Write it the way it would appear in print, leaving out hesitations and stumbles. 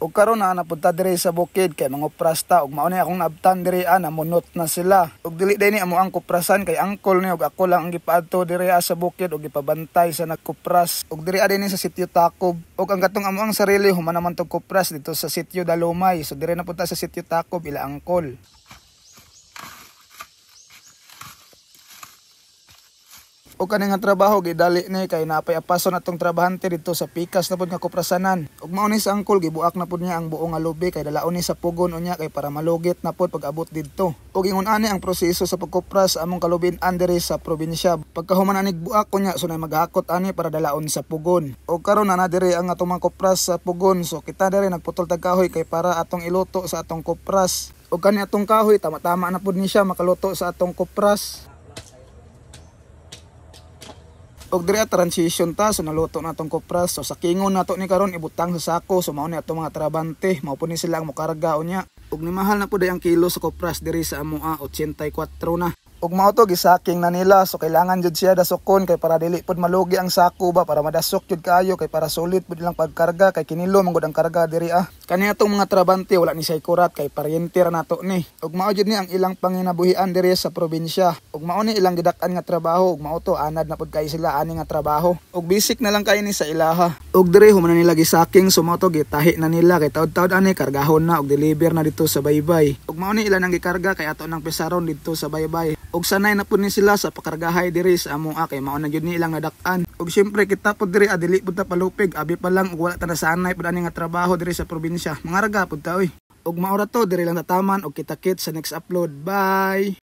Ug karon na napunta diri sa bukid kay mangupras ta ug mao ni akong naabtan diri namunot na sila. Ug dili day ni amo ang kuprasan kay angkol ni ug ako lang ang gipaadto diri sa bukid ug gipabantay sa nagkupras. Ug diri din sa sitio Takob. Ug ang katong amo ang sarili human naman tong kupras dito sa sitio Dalumay. So diri napunta sa sitio Takob ila angkol. O kaning nga trabaho gidali ni kay napay apason atong trabahante dito sa pikas na pud nga kuprasanan. Ug mao ni sa angkol gibuak na pud niya ang buong nga lubi kay dalaon ni sa pugon unya kay para malugit na pud pag-abot didto. Ug ingon ani ang proseso sa pagkupras among kalubin-an diri sa probinsya. Pagkahuman anig buak unya sunay maghakot ani para dalaon sa pugon. Ug karon na diri ang atong mga kupras sa pugon. So kita diri nagputol tag kahoy kay para atong iluto sa atong kupras. Ug kani atong kahoy tama-tama na pud ni siya makaluto sa atong kupras. Og diri transition ta so naluto na atong kupras. So sa kingon nato ni karon ibutang sa sako. So mao ni atong mga trabante, mao po ni sila ang mokarga unya. Og ni mahal na pud ang kilo sa kupras diri sa amoa 84 na. Ug mao to gisaking na nila so kailangan jud siya dasokon kay para dili pud malugi ang sako ba para madasok jud kaayo kay para sulit pud ilang pagkarga kay kinilo man gud ang karga diri Kani atong mga trabante wala ni say kurat kay paryente ra nato ni. Ug mao jud ni ang ilang panginabuhian diri sa probinsya. Ug mao ni ilang gidak-an nga trabaho ug mao to anad na pud kay sila ani nga trabaho. Ug basic na lang kay ni sa ilaha. Ug diri human na nila gisaking so mao to gitahi na nila kay taud-taud ani kargahon na ug deliver na dito sa baybay. Ug mao ni ilan ang gikarga kay ato nang pesaron dito sa baybay. Ug sanay na pud ni sila sa pakargahay diri sa amoa kay mao na jud ni ilang nadak-an. Ug syempre kita pud diri dili pud ta palupig abi pa lang ug wala ta nasanay pud ani nga trabaho diri sa probinsya. Mga raga pud ta oy. Ug mao ra to diri lang tataman ug kita-kit sa next upload. Bye.